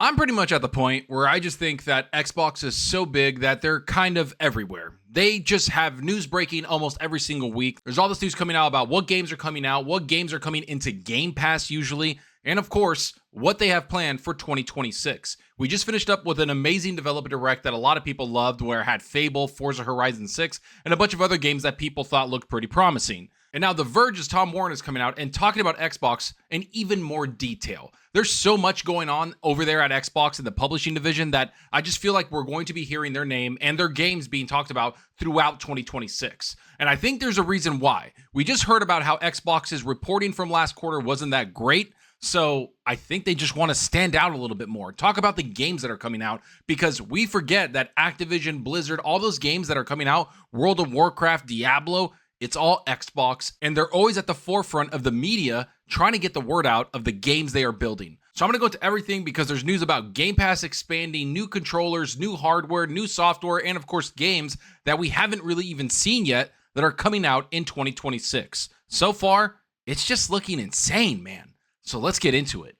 I'm pretty much at the point where I just think that Xbox is so big that they're kind of everywhere. They just have news breaking almost every single week. There's all this news coming out about what games are coming out, what games are coming into Game Pass usually, and of course, what they have planned for 2026. We just finished up with an amazing developer direct that a lot of people loved, where it had Fable, Forza Horizon 6, and a bunch of other games that people thought looked pretty promising. And now The Verge's Tom Warren is coming out and talking about Xbox in even more detail. There's so much going on over there at Xbox in the publishing division that I just feel like we're going to be hearing their name and their games being talked about throughout 2026. And I think there's a reason why. We just heard about how Xbox's reporting from last quarter wasn't that great. So I think they just want to stand out a little bit more. Talk about the games that are coming out, because we forget that Activision, Blizzard, all those games that are coming out, World of Warcraft, Diablo, it's all Xbox, and they're always at the forefront of the media trying to get the word out of the games they are building. So I'm going to go into everything because there's news about Game Pass expanding, new controllers, new hardware, new software, and of course games that we haven't really even seen yet that are coming out in 2026. So far, it's just looking insane, man. So let's get into it.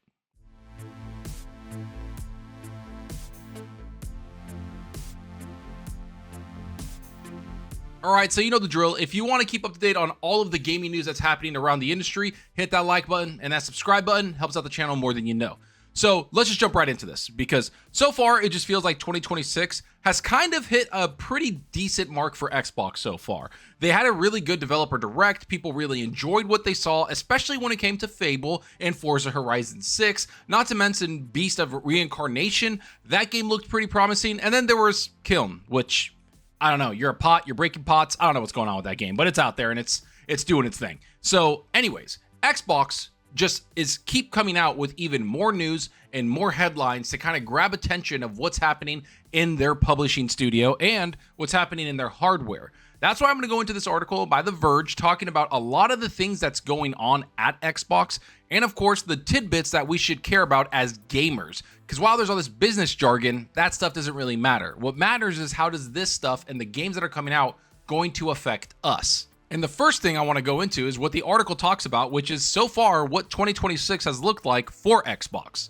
All right, so you know the drill. If you want to keep up to date on all of the gaming news that's happening around the industry, hit that like button, and that subscribe button helps out the channel more than you know. So let's just jump right into this, because so far it just feels like 2026 has kind of hit a pretty decent mark for Xbox so far. They had a really good developer direct. People really enjoyed what they saw, especially when it came to Fable and Forza Horizon 6, not to mention Beast of Reincarnation. That game looked pretty promising. And then there was Kiln, which, I don't know, you're a pot, you're breaking pots. I don't know what's going on with that game, but it's out there and it's doing its thing. So anyways, Xbox just keep coming out with even more news and more headlines to kind of grab attention of what's happening in their publishing studio and what's happening in their hardware. That's why I'm going to go into this article by The Verge talking about a lot of the things that's going on at Xbox, and of course the tidbits that we should care about as gamers. Because while there's all this business jargon, that stuff doesn't really matter. What matters is how does this stuff and the games that are coming out going to affect us. And the first thing I want to go into is what the article talks about, which is so far what 2026 has looked like for Xbox.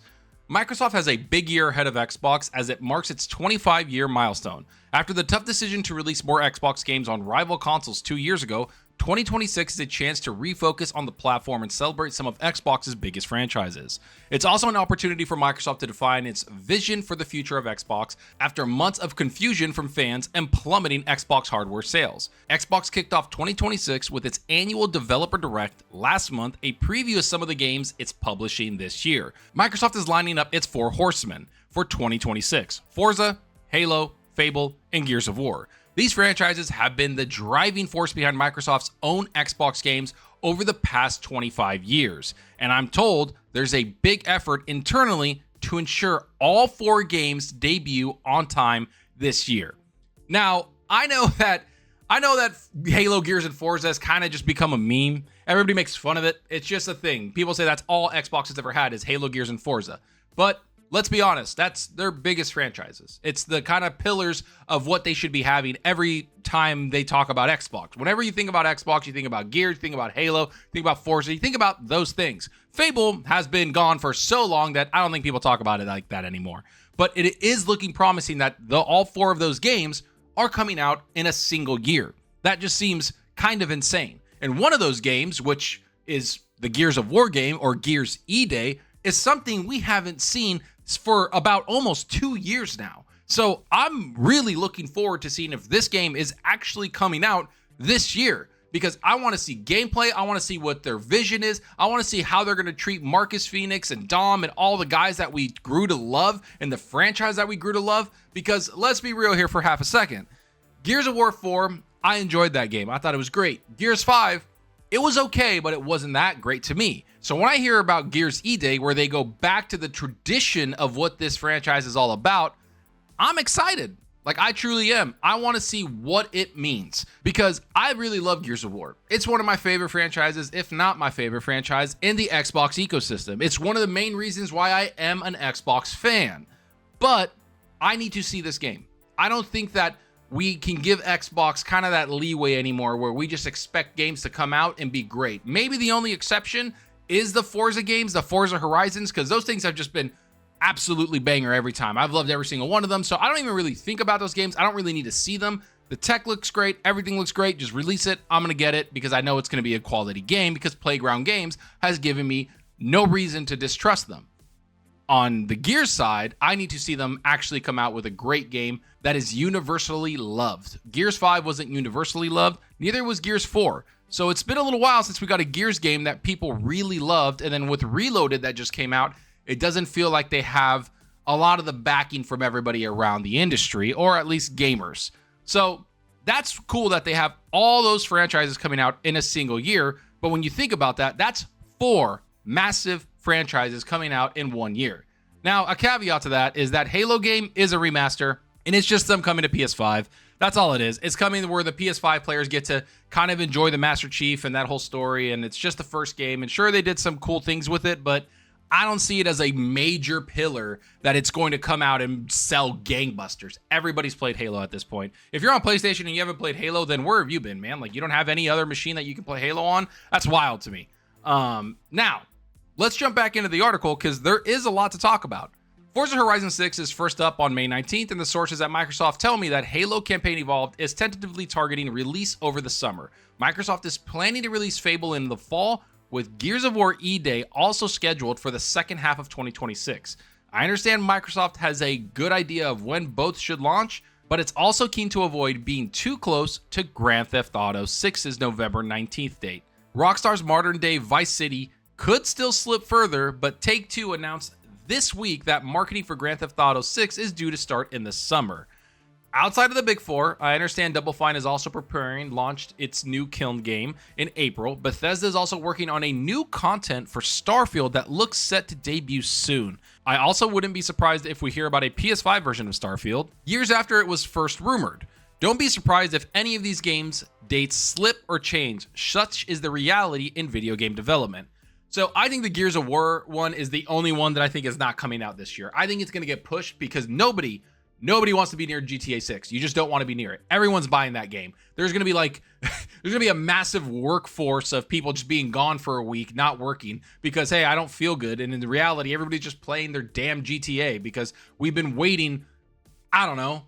Microsoft has a big year ahead of Xbox as it marks its 25-year milestone. After the tough decision to release more Xbox games on rival consoles 2 years ago, 2026 is a chance to refocus on the platform and celebrate some of Xbox's biggest franchises. It's also an opportunity for Microsoft to define its vision for the future of Xbox after months of confusion from fans and plummeting Xbox hardware sales. Xbox kicked off 2026 with its annual developer direct last month, a preview of some of the games it's publishing this year. Microsoft is lining up its 4 horsemen for 2026: Forza, Halo, Fable, and Gears of War. These franchises have been the driving force behind Microsoft's own Xbox games over the past 25 years. And I'm told there's a big effort internally to ensure all 4 games debut on time this year. Now, I know that Halo, Gears, and Forza has kind of just become a meme. Everybody makes fun of it. It's just a thing. People say that's all Xbox has ever had is Halo, Gears, and Forza. But let's be honest, that's their biggest franchises. It's the kind of pillars of what they should be having every time they talk about Xbox. Whenever you think about Xbox, you think about Gears, you think about Halo, you think about Forza, you think about those things. Fable has been gone for so long that I don't think people talk about it like that anymore. But it is looking promising that all 4 of those games are coming out in a single year. That just seems kind of insane. And one of those games, which is the Gears of War game, or Gears E-Day, is something we haven't seen for about almost 2 years now. So I'm really looking forward to seeing if this game is actually coming out this year, because I want to see gameplay. I want to see what their vision is. I want to see how they're going to treat Marcus Phoenix and Dom and all the guys that we grew to love and the franchise that we grew to love. Because let's be real here for half a second. Gears of War 4, I enjoyed that game. I thought it was great. Gears 5, it was okay, but it wasn't that great to me. So when I hear about Gears E-Day, where they go back to the tradition of what this franchise is all about, I'm excited. Like, I truly am. I want to see what it means, because I really love Gears of War. It's one of my favorite franchises, if not my favorite franchise in the Xbox ecosystem. It's one of the main reasons why I am an Xbox fan. But I need to see this game. I don't think that we can give Xbox kind of that leeway anymore where we just expect games to come out and be great. Maybe the only exception is the Forza games, the Forza Horizons, because those things have just been absolutely banger every time. I've loved every single one of them, so I don't even really think about those games. I don't really need to see them. The tech looks great. Everything looks great. Just release it. I'm going to get it because I know it's going to be a quality game because Playground Games has given me no reason to distrust them. On the Gears side, I need to see them actually come out with a great game that is universally loved. Gears 5 wasn't universally loved. Neither was Gears 4. So it's been a little while since we got a Gears game that people really loved. And then with Reloaded that just came out, it doesn't feel like they have a lot of the backing from everybody around the industry, or at least gamers. So that's cool that they have all those franchises coming out in a single year. But when you think about that, that's 4 massive franchises coming out in 1 year. Now, a caveat to that is that Halo game is a remaster, and it's just them coming to PS5. That's all it is. It's coming where the PS5 players get to kind of enjoy the Master Chief and that whole story, and it's just the first game. And sure, they did some cool things with it, but I don't see it as a major pillar that it's going to come out and sell gangbusters. Everybody's played Halo at this point. If you're on PlayStation and you haven't played Halo, then where have you been, man? Like, you don't have any other machine that you can play Halo on? That's wild to me. Now, let's jump back into the article because there is a lot to talk about. Forza Horizon 6 is first up on May 19th, and the sources at Microsoft tell me that Halo Campaign Evolved is tentatively targeting release over the summer. Microsoft is planning to release Fable in the fall, with Gears of War E-Day also scheduled for the second half of 2026. I understand Microsoft has a good idea of when both should launch, but it's also keen to avoid being too close to Grand Theft Auto 6's November 19th date. Rockstar's modern-day Vice City could still slip further, but Take-Two announced this week that marketing for Grand Theft Auto 6 is due to start in the summer. Outside of the big four, I understand Double Fine is also launched its new Kiln game in April. Bethesda is also working on a new content for Starfield that looks set to debut soon. I also wouldn't be surprised if we hear about a PS5 version of Starfield years after it was first rumored. Don't be surprised if any of these games' dates slip or change. Such is the reality in video game development. So I think the Gears of War one is the only one that I think is not coming out this year. I think it's going to get pushed because nobody wants to be near GTA 6. You just don't want to be near it. Everyone's buying that game. There's going to be a massive workforce of people just being gone for a week, not working because, hey, I don't feel good. And in the reality, everybody's just playing their damn GTA because we've been waiting, I don't know,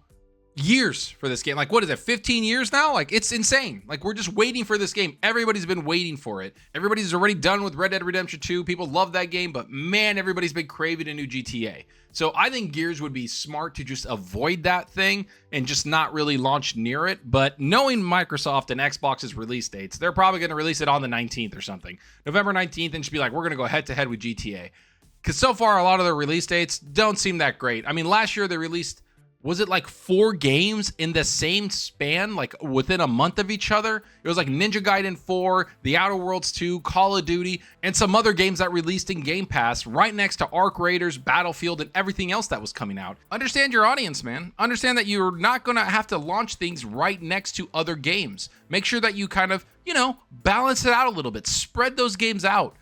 years for this game. Like, what is it, 15 years now? Like, it's insane. Like, we're just waiting for this game. Everybody's been waiting for it. Everybody's already done with Red Dead Redemption 2. People love that game, but man, everybody's been craving a new GTA. So I think Gears would be smart to just avoid that thing and just not really launch near it. But knowing Microsoft and Xbox's release dates, they're probably going to release it on the 19th or something. November 19th, and just be like, we're going to go head to head with GTA. Because so far, a lot of their release dates don't seem that great. I mean, last year they released, was it like 4 games in the same span, like within a month of each other? It was like Ninja Gaiden 4, The Outer Worlds 2, Call of Duty, and some other games that released in Game Pass right next to Arc Raiders, Battlefield, and everything else that was coming out. Understand your audience, man. Understand that you're not going to have to launch things right next to other games. Make sure that you kind of, balance it out a little bit. Spread those games out.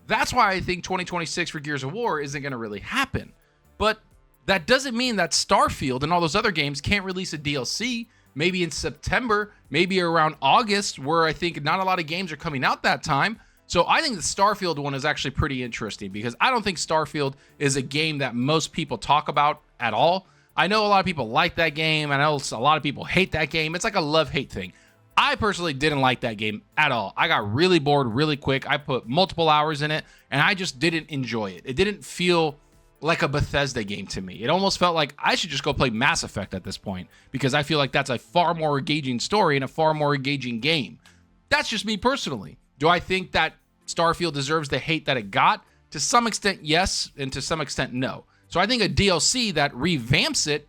That's why I think 2026 for Gears of War isn't going to really happen. But that doesn't mean that Starfield and all those other games can't release a DLC, maybe in September, maybe around August, where I think not a lot of games are coming out that time. So I think the Starfield one is actually pretty interesting because I don't think Starfield is a game that most people talk about at all. I know a lot of people like that game. I know a lot of people hate that game. It's like a love-hate thing. I personally didn't like that game at all. I got really bored really quick. I put multiple hours in it, and I just didn't enjoy it. It didn't feel like a Bethesda game to me. It almost felt like I should just go play Mass Effect at this point because I feel like that's a far more engaging story and a far more engaging game. That's just me personally. Do I think that Starfield deserves the hate that it got? To some extent, yes, and to some extent, no. So I think a DLC that revamps it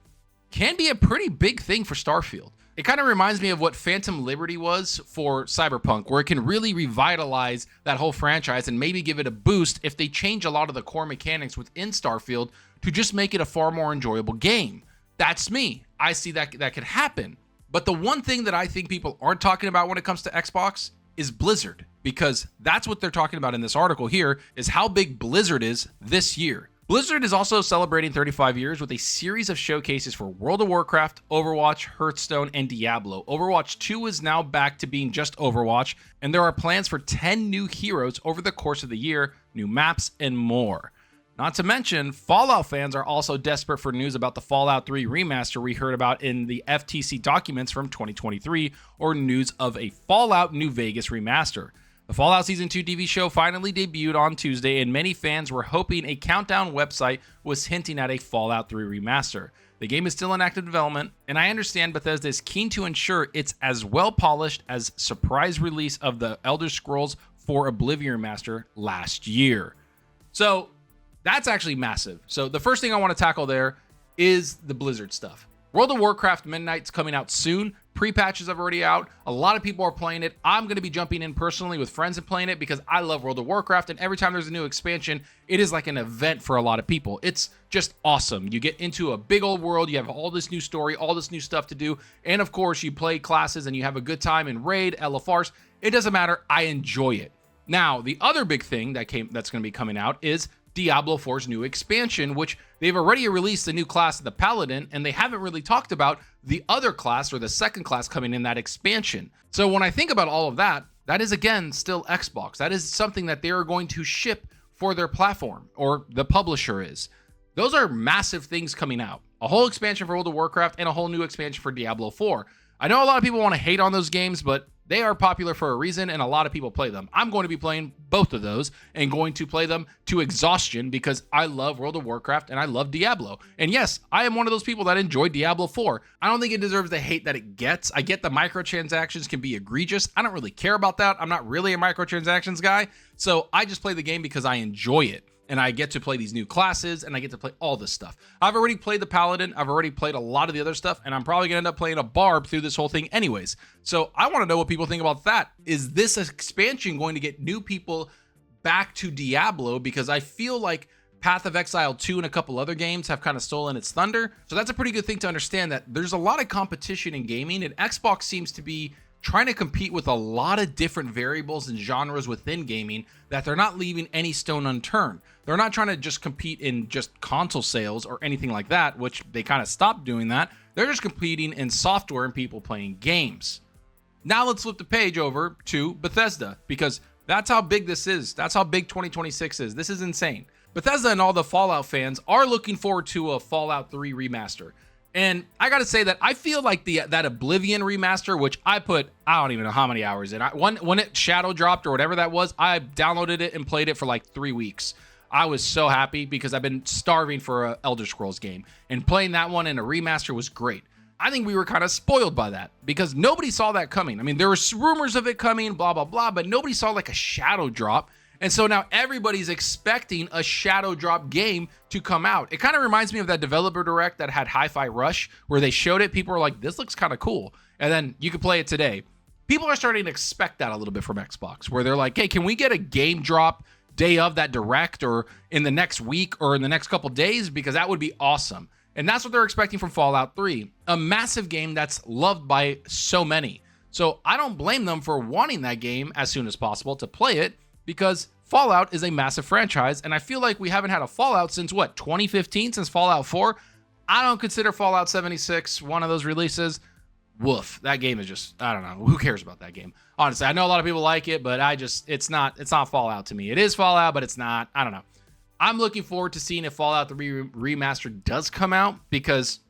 can be a pretty big thing for Starfield. It kind of reminds me of what Phantom Liberty was for Cyberpunk, where it can really revitalize that whole franchise and maybe give it a boost if they change a lot of the core mechanics within Starfield to just make it a far more enjoyable game. That's me. I see that could happen. But the one thing that I think people aren't talking about when it comes to Xbox is Blizzard, because that's what they're talking about in this article here, is how big Blizzard is this year. Blizzard is also celebrating 35 years with a series of showcases for World of Warcraft, Overwatch, Hearthstone, and Diablo. Overwatch 2 is now back to being just Overwatch, and there are plans for 10 new heroes over the course of the year, new maps, and more. Not to mention, Fallout fans are also desperate for news about the Fallout 3 remaster we heard about in the FTC documents from 2023, or news of a Fallout New Vegas remaster. The Fallout Season 2 TV show finally debuted on Tuesday, and many fans were hoping a countdown website was hinting at a Fallout 3 remaster. The game is still in active development, and I understand Bethesda is keen to ensure it's as well polished as surprise release of the Elder Scrolls 4 Oblivion remaster last year. So that's actually massive. So the first thing I want to tackle there is the Blizzard stuff. World of Warcraft Midnight's coming out soon. Pre-patches are already out. A lot of people are playing it. I'm going to be jumping in personally with friends and playing it because I love World of Warcraft, and every time there's a new expansion, it is like an event for a lot of people. It's just awesome. You get into a big old world, you have all this new story, all this new stuff to do, and of course, you play classes and you have a good time in Raid, LFRs. It doesn't matter. I enjoy it. Now, the other big thing that's going to be coming out is Diablo 4's new expansion, which they've already released the new class of the Paladin, and they haven't really talked about the other class or the second class coming in that expansion. So when I think about all of that, that is again still Xbox. That is something that they are going to ship for their platform, or the publisher is. Those are massive things coming out. A whole expansion for World of Warcraft and a whole new expansion for Diablo 4. I know a lot of people want to hate on those games, but they are popular for a reason, and a lot of people play them. I'm going to be playing both of those and going to play them to exhaustion because I love World of Warcraft and I love Diablo. And yes, I am one of those people that enjoy Diablo 4. I don't think it deserves the hate that it gets. I get the microtransactions can be egregious. I don't really care about that. I'm not really a microtransactions guy. So I just play the game because I enjoy it. And I get to play these new classes, and I get to play all this stuff. I've already played the Paladin, I've already played a lot of the other stuff, and I'm probably gonna end up playing a Barb through this whole thing anyways. So I wanna know what people think about that. Is this expansion going to get new people back to Diablo? Because I feel like Path of Exile 2 and a couple other games have kind of stolen its thunder. So that's a pretty good thing to understand, that there's a lot of competition in gaming, and Xbox seems to be trying to compete with a lot of different variables and genres within gaming, that they're not leaving any stone unturned. They're not trying to just compete in just console sales or anything like that, which they kind of stopped doing that. They're just competing in software and people playing games. Now let's flip the page over to Bethesda, because that's how big this is. That's how big 2026 is. This is insane. Bethesda and all the Fallout fans are looking forward to a Fallout 3 remaster. And I gotta say that I feel like that Oblivion remaster, which I don't even know how many hours in. When it shadow dropped or whatever that was, I downloaded it and played it for like 3 weeks. I was so happy because I've been starving for a Elder Scrolls game, and playing that one in a remaster was great. I think we were kind of spoiled by that because nobody saw that coming. I mean, there were rumors of it coming, blah, blah, blah, but nobody saw like a shadow drop. And so now everybody's expecting a shadow drop game to come out. It kind of reminds me of that developer direct that had Hi-Fi Rush, where they showed it. People were like, this looks kind of cool. And then you could play it today. People are starting to expect that a little bit from Xbox, where they're like, hey, can we get a game drop day of that direct, or in the next week, or in the next couple days? Because that would be awesome. And that's what they're expecting from Fallout 3, a massive game that's loved by so many. So I don't blame them for wanting that game as soon as possible to play it, because Fallout is a massive franchise, and I feel like we haven't had a Fallout since, 2015, since Fallout 4? I don't consider Fallout 76 one of those releases. Woof. That game is just, I don't know. Who cares about that game? Honestly, I know a lot of people like it, but it's not Fallout to me. It is Fallout, but it's not. I don't know. I'm looking forward to seeing if Fallout 3 Remastered does come out, because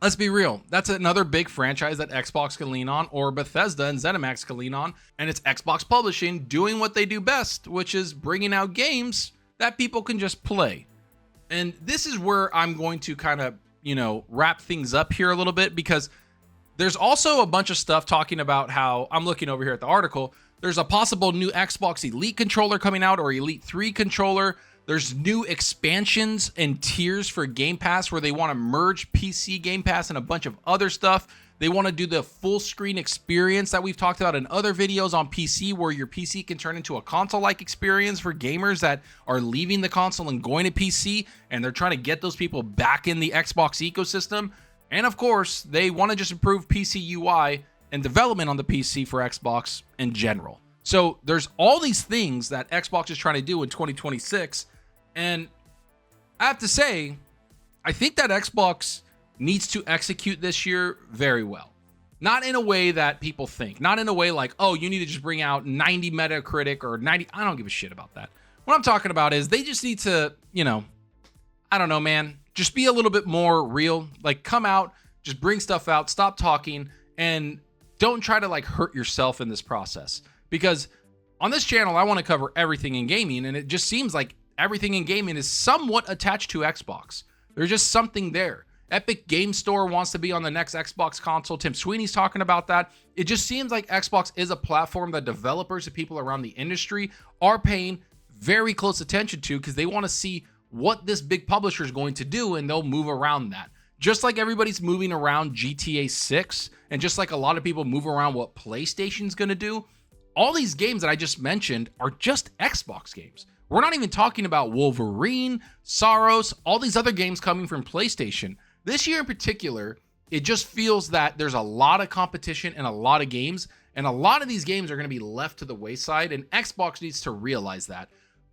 let's be real, that's another big franchise that Xbox can lean on, or Bethesda and ZeniMax can lean on, and it's Xbox Publishing doing what they do best, which is bringing out games that people can just play. And this is where I'm going to kind of, wrap things up here a little bit, because there's also a bunch of stuff talking about how, I'm looking over here at the article, there's a possible new Xbox Elite controller coming out, or Elite 3 controller. There's new expansions and tiers for Game Pass, where they want to merge PC Game Pass and a bunch of other stuff. They want to do the full screen experience that we've talked about in other videos on PC, where your PC can turn into a console-like experience for gamers that are leaving the console and going to PC, and they're trying to get those people back in the Xbox ecosystem. And of course, they want to just improve PC UI and development on the PC for Xbox in general. So there's all these things that Xbox is trying to do in 2026. And I have to say, I think that Xbox needs to execute this year very well. Not in a way that people think. Not in a way like, oh, you need to just bring out 90 Metacritic or 90. I don't give a shit about that. What I'm talking about is they just need to you know, I don't know, man. Just be a little bit more real. Like, come out, just bring stuff out, stop talking, and don't try to like hurt yourself in this process. Because on this channel, I want to cover everything in gaming, and it just seems like everything in gaming is somewhat attached to Xbox. There's just something there. Epic Game Store wants to be on the next Xbox console. Tim Sweeney's talking about that. It just seems like Xbox is a platform that developers and people around the industry are paying very close attention to, because they want to see what this big publisher is going to do, and they'll move around that. Just like everybody's moving around GTA 6, and just like a lot of people move around what PlayStation's going to do, all these games that I just mentioned are just Xbox games. We're not even talking about Wolverine, Saros, all these other games coming from PlayStation. This year in particular, it just feels that there's a lot of competition and a lot of games, and a lot of these games are going to be left to the wayside, and Xbox needs to realize that.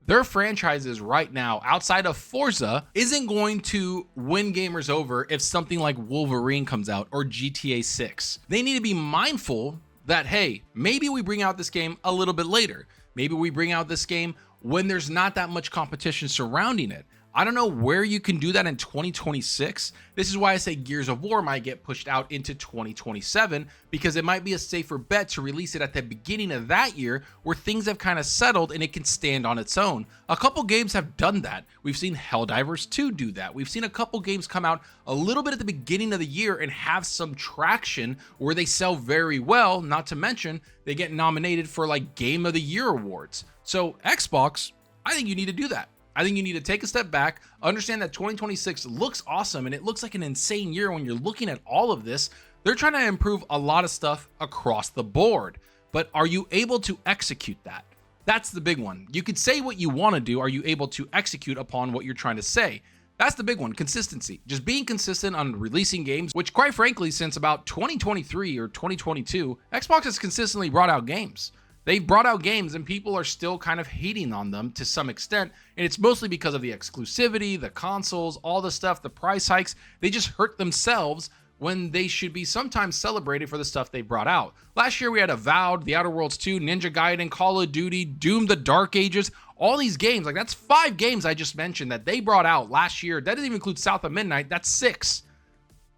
Their franchises right now, outside of Forza, isn't going to win gamers over if something like Wolverine comes out or GTA 6. They need to be mindful that, hey, maybe we bring out this game a little bit later. Maybe we bring out this game when there's not that much competition surrounding it. I don't know where you can do that in 2026. This is why I say Gears of War might get pushed out into 2027, because it might be a safer bet to release it at the beginning of that year where things have kind of settled and it can stand on its own. A couple games have done that. We've seen Helldivers 2 do that. We've seen a couple games come out a little bit at the beginning of the year and have some traction where they sell very well, not to mention they get nominated for like Game of the Year awards. So Xbox, I think you need to do that. I think you need to take a step back, understand that 2026 looks awesome, and it looks like an insane year when you're looking at all of this. They're trying to improve a lot of stuff across the board, but are you able to execute that? That's the big one. You could say what you want to do. Are you able to execute upon what you're trying to say? That's the big one, consistency. Just being consistent on releasing games, which quite frankly, since about 2023 or 2022, Xbox has consistently brought out games. They've brought out games and people are still kind of hating on them to some extent. And it's mostly because of the exclusivity, the consoles, all the stuff, the price hikes. They just hurt themselves when they should be sometimes celebrated for the stuff they brought out. Last year we had Avowed, The Outer Worlds 2, Ninja Gaiden, Call of Duty, Doom, The Dark Ages, all these games. Like, that's 5 games I just mentioned that they brought out last year. That doesn't even include South of Midnight. That's 6.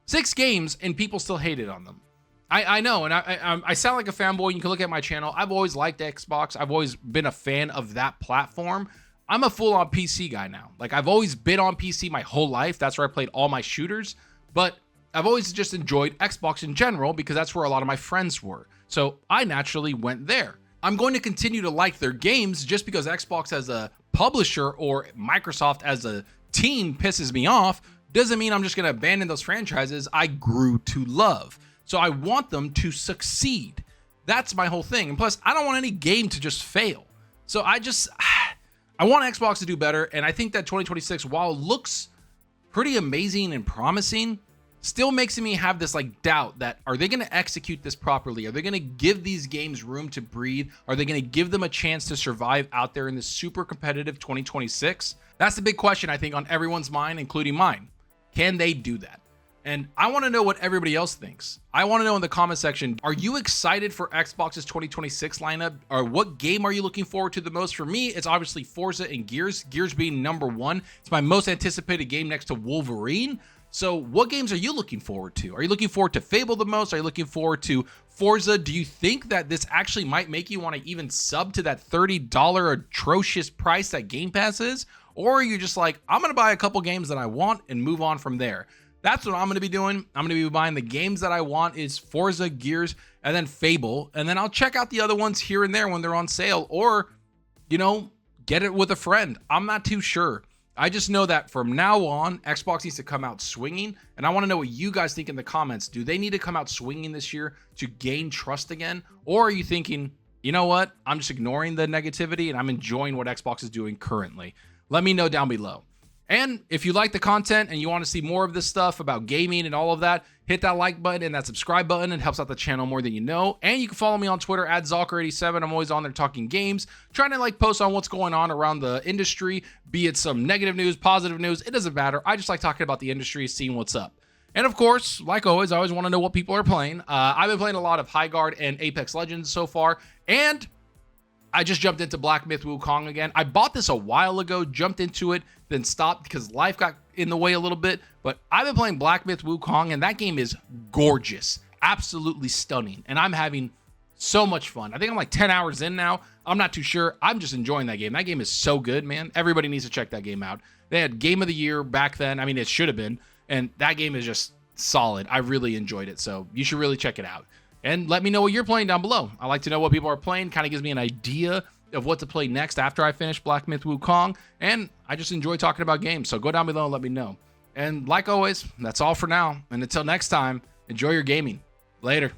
6 games and people still hated on them. I know, and I sound like a fanboy. You can look at my channel. I've always liked Xbox. I've always been a fan of that platform. I'm a full-on PC guy now. Like, I've always been on PC my whole life. That's where I played all my shooters. But I've always just enjoyed Xbox in general because that's where a lot of my friends were. So I naturally went there. I'm going to continue to like their games. Just because Xbox as a publisher or Microsoft as a team pisses me off doesn't mean I'm just going to abandon those franchises I grew to love. So I want them to succeed. That's my whole thing. And plus, I don't want any game to just fail. So I want Xbox to do better. And I think that 2026, while it looks pretty amazing and promising, still makes me have this like doubt that, are they going to execute this properly? Are they going to give these games room to breathe? Are they going to give them a chance to survive out there in this super competitive 2026? That's the big question, I think, on everyone's mind, including mine. Can they do that? And I want to know what everybody else thinks. I want to know in the comment section, are you excited for Xbox's 2026 lineup? Or what game are you looking forward to the most? For me, it's obviously Forza and Gears. Gears being number 1. It's my most anticipated game next to Wolverine. So what games are you looking forward to? Are you looking forward to Fable the most? Are you looking forward to Forza? Do you think that this actually might make you want to even sub to that $30 atrocious price that Game Pass is? Or are you just like, I'm going to buy a couple games that I want and move on from there? That's what I'm going to be doing. I'm going to be buying the games that I want is Forza, Gears, and then Fable. And then I'll check out the other ones here and there when they're on sale, or, you know, get it with a friend. I'm not too sure. I just know that from now on, Xbox needs to come out swinging. And I want to know what you guys think in the comments. Do they need to come out swinging this year to gain trust again? Or are you thinking, you know what? I'm just ignoring the negativity and I'm enjoying what Xbox is doing currently. Let me know down below. And if you like the content and you want to see more of this stuff about gaming and all of that, hit that like button and that subscribe button. It helps out the channel more than you know. And you can follow me on Twitter at Zalker87. I'm always on there talking games, trying to like post on what's going on around the industry, be it some negative news, positive news. It doesn't matter. I just like talking about the industry, seeing what's up. And of course, like always, I always want to know what people are playing. I've been playing a lot of High Guard and Apex Legends so far. And I just jumped into Black Myth Wukong again. I bought this a while ago, jumped into it, then stopped because life got in the way a little bit. But I've been playing Black Myth Wukong, and that game is gorgeous, absolutely stunning. And I'm having so much fun. I think I'm like 10 hours in now. I'm not too sure. I'm just enjoying that game. That game is so good, man. Everybody needs to check that game out. They had Game of the Year back then. I mean, it should have been. And that game is just solid. I really enjoyed it. So you should really check it out. And let me know what you're playing down below. I like to know what people are playing. Kind of gives me an idea of what to play next after I finish Black Myth Wukong. And I just enjoy talking about games. So go down below and let me know. And like always, that's all for now. And until next time, enjoy your gaming. Later.